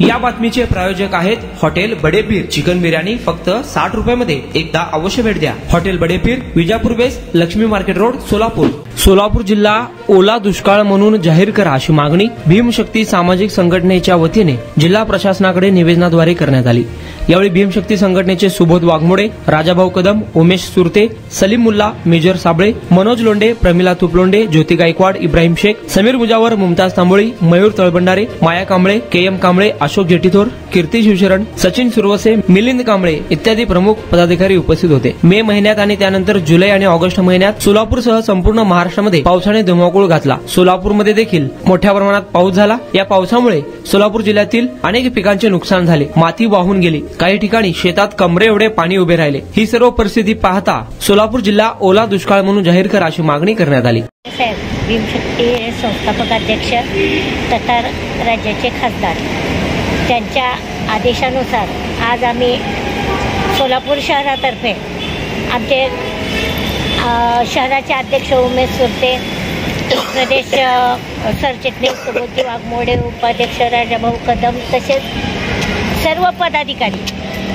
या बातमीचे प्रायोजक आहेत हॉटेल बडेपीर। चिकन बिर्याणी फक्त 60 रुपयामध्ये एकदा अवश्य भेट द्या। हॉटेल बडेपीर, विजापूर बेस, लक्ष्मी मार्केट रोड, सोलापूर। सोलापूर जिल्हा ओला दुष्काळ म्हणून जाहीर करा अशी मागणी भीमशक्ती सामाजिक संघटनेच्या वतीने जिल्हा प्रशासनाकडे निवेदनाद्वारे करण्यात आली। यावेळी भीमशक्ती संघटनेचे सुबोध वाघमोडे, राजाभाऊ कदम, उमेश सुरते, सलीम मुल्ला, मेजर साबळे, मनोज लोंढे, प्रमिला तुपलोंडे, ज्योती गायकवाड, इब्राहिम शेख, समीर मुजावर, मुमताज तांबोळी, मयूर तळबंडारे, माया कांबळे, के.एम. कांबळे, अशोक जेटीथोर, कीर्ती शिवशरण, सचिन सुरवसे, मिलिंद कांबळे इत्यादी प्रमुख पदाधिकारी उपस्थित होते। मे महिन्यात आणि त्यानंतर जुलै आणि ऑगस्ट महिन्यात सोलापूरसह संपूर्ण महाराष्ट्रामध्ये पावसाने धुमाकूळ घातला। सोलापूरमध्ये देखील मोठ्या प्रमाणात पाऊस झाला। या पावसामुळे सोलापूर जिल्ह्यातील अनेक पिकांचे नुकसान झाले, माती वाहून गेली, काही ठिकाणी शेतात कमरे एवढे पाणी उभे राहिले। ही सर्व परिस्थिती पाहता सोलापूर जिल्हा ओला दुष्काळ म्हणून जाहीर करा अशी मागणी करण्यात आली। भीमशक्ती संस्थापक अध्यक्ष तथा राज्याचे खासदार त्यांच्या आदेशानुसार आज आम्ही सोलापूर शहरातर्फे आमचे शहराचे अध्यक्ष उमेश सुरते, प्रदेश सरचिटणीस सुबोध वाघमोडे, उपाध्यक्ष राजाभाऊ कदम तसेच सर्व पदाधिकारी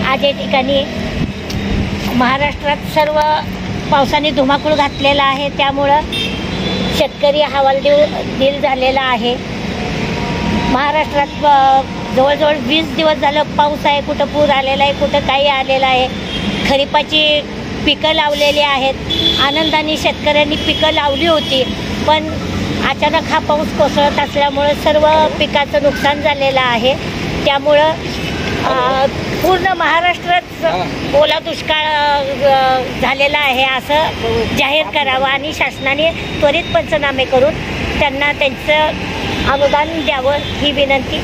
आज या ठिकाणी महाराष्ट्रात सर्व पावसाने धुमाकूळ घातलेला आहे। त्यामुळं शेतकरी हवालदिल झालेला आहे। महाराष्ट्रात जवळजवळ 20 दिवस झालं पाऊस आहे, कुठं पूर आलेला आहे, कुठं काही आलेलं आहे। खरीपाची पिकं लावलेली आहेत, आनंदाने शेतकऱ्यांनी पिकं लावली होती, पण अचानक हा पाऊस कोसळत असल्यामुळे सर्व पिकाचं नुकसान झालेलं आहे। त्यामुळं पूर्ण महाराष्ट्रात ओला दुष्काळ झालेला आहे असं जाहीर करावं आणि शासनाने त्वरित पंचनामे करून त्यांना त्यांचं अनुदान द्यावं ही विनंती।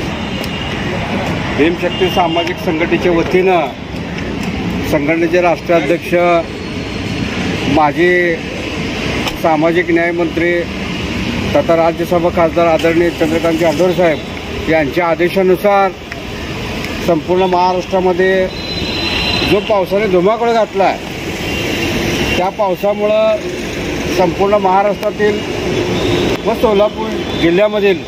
भीमशक्ती सामाजिक संघटनेच्या वतीनं संघटनेचे राष्ट्राध्यक्ष, माजी सामाजिक न्याय मंत्री तथा राज्यसभा खासदार आदरणीय चंद्रकांत जाधव साहेब यांच्या आदेशानुसार संपूर्ण महाराष्ट्रामध्ये जो पावसाने धुमाकूळ घातला आहे त्या पावसामुळं संपूर्ण महाराष्ट्रातील व सोलापूर जिल्ह्यामधील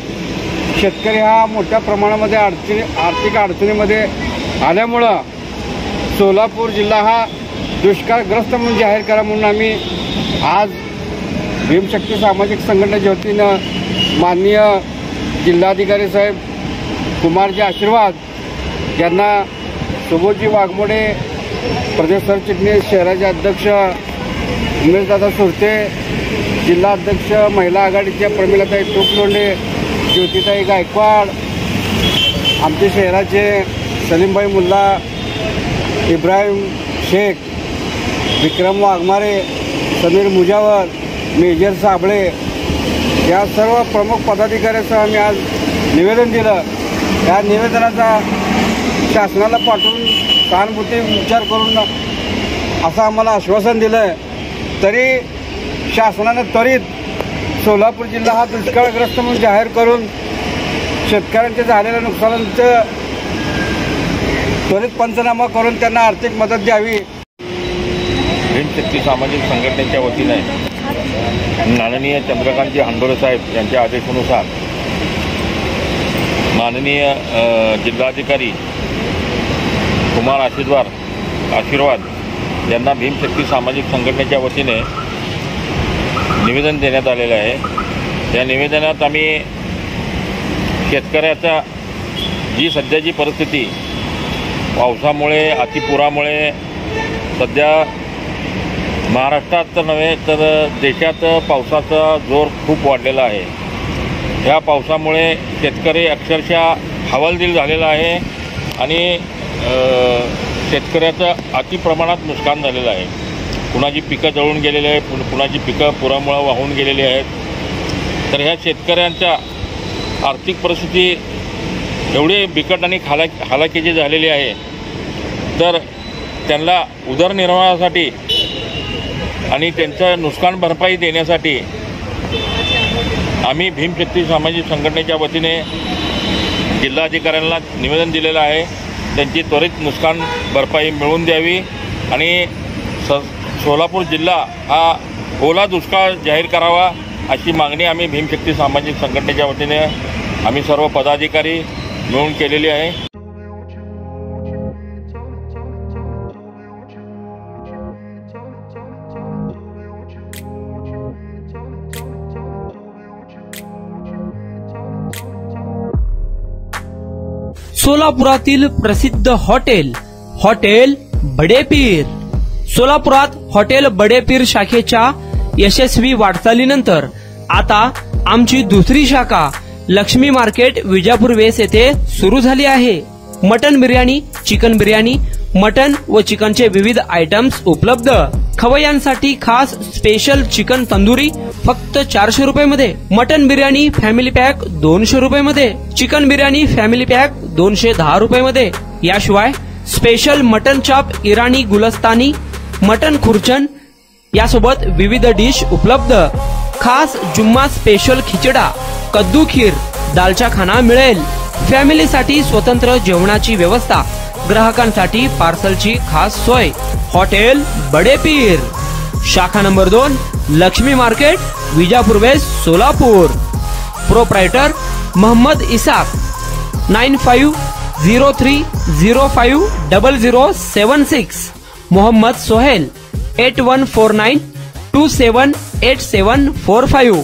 शेतकरी हा मोठ्या प्रमाणामध्ये आर्थिक अडचणीमध्ये आल्यामुळं सोलापूर जिल्हा हा दुष्काळग्रस्त म्हणून जाहीर करा म्हणून आम्ही आज भीमशक्ती सामाजिक संघटनेच्या वतीनं माननीय जिल्हाधिकारी साहेब कुमारजी आशीर्वाद यांना, सुबोधजी वाघमोडे प्रदेश सरचिटणीस, शहराचे अध्यक्ष उमेशदादा सुरते, जिल्हा अध्यक्ष महिला आघाडीच्या प्रमिलाताई तुपलोंडे, ज्योतिताई गायकवाड, आमचे शहराचे सलीमभाई मुल्ला, इब्राहिम शेख, विक्रम वाघमारे, समीर मुजावर, मेजर साबळे या सर्व प्रमुख पदाधिकाऱ्यांचं आम्ही आज निवेदन दिलं। या निवेदनाचा शासनाला पाठवून सहानुभूती विचार करून असं आम्हाला आश्वासन दिलं, तरी शासनाने त्वरित सोलापूर जिल्हा हा दुष्काळग्रस्त म्हणून जाहीर करून शेतकऱ्यांच्या झालेल्या नुकसानांचं त्वरित पंचनामा करून त्यांना आर्थिक मदत द्यावी। भीमशक्ती सामाजिक संघटनेच्या वतीने माननीय चंद्रकांतजी हांडोळे साहेब यांच्या आदेशानुसार माननीय जिल्हाधिकारी कुमार आशीर्वाद यांना भीमशक्ती सामाजिक संघटनेच्या वतीने निवेदन देण्यात आलेलं आहे। या निवेदनात आम्ही शेतकऱ्याचा जी सध्याची परिस्थिती पावसामुळे, अतिपुरामुळे सध्या महाराष्ट्रात तर नव्हे तर देशात पावसाचा जोर खूप वाढलेला आहे। ह्या पावसामुळे शेतकरी अक्षरशः हवालदिल झालेला आहे आणि शेतकऱ्याचं अतिप्रमाणात नुकसान झालेलं आहे। कुणाची पिकं जळून गेलेली आहे, कुणाची पिकं पुरामुळे वाहून गेलेली आहेत। तर ह्या शेतकऱ्यांच्या आर्थिक परिस्थिती एवढी बिकट आणि हालाकीची झालेली आहे, तर त्यांना उदरनिर्वाहासाठी आणि त्यांचं नुकसान भरपाई देण्यासाठी आम्ही भीमशक्ती सामाजिक संघटनेच्या वतीने जिल्हाधिकाऱ्यांना निवेदन दिलेलं आहे। त्यांची त्वरित नुकसान भरपाई मिळवून द्यावी आणि सोलापूर जिल्हा हा ओला दुष्काळ जाहीर करावा अशी मागणी आम्ही भीमशक्ती सामाजिक संघटनेच्या वतीने आम्ही सर्व पदाधिकारी मिळून केलेली आहे. सोलापुरातील प्रसिद्ध हॉटेल बडे पीर. सोलापुरात हॉटेल बडे पीर शाखेच्या यशस्वी वाटचालीनंतर आता आमची दुसरी शाखा लक्ष्मी मार्केट विजापूर वेस येथे सुरू झाली आहे. Mutton biryani, chicken biryani, mutton व चिकनचे विविध आयटम्स उपलब्ध. खवय्यांसाठी खास स्पेशल चिकन तंदुरी फक्त 400 रुपये मध्ये. मटन बिर्याणी फॅमिली पॅक 200 रुपये मध्ये. चिकन बिर्याणी फॅमिली पॅक 210 रुपये मध्ये. याशिवाय स्पेशल मटन चाप, इराणी गुलस्तानी, मटन खुर्चन यासोबत विविध डिश उपलब्ध. खास जुम्मा स्पेशल खिचडा, कद्दू खीर, दालचा खाना मिळेल. फॅमिलीसाठी स्वतंत्र जेवणाची व्यवस्था, ग्राहकांसाठी पार्सलची खास सोय. हॉटेल बडे पीर, शाखा number 2, Laxmi market, Vijapur west, Solapur. Proprietor Mohammad Isaq. 9503050076. Mohammad Sohel. 8149278745.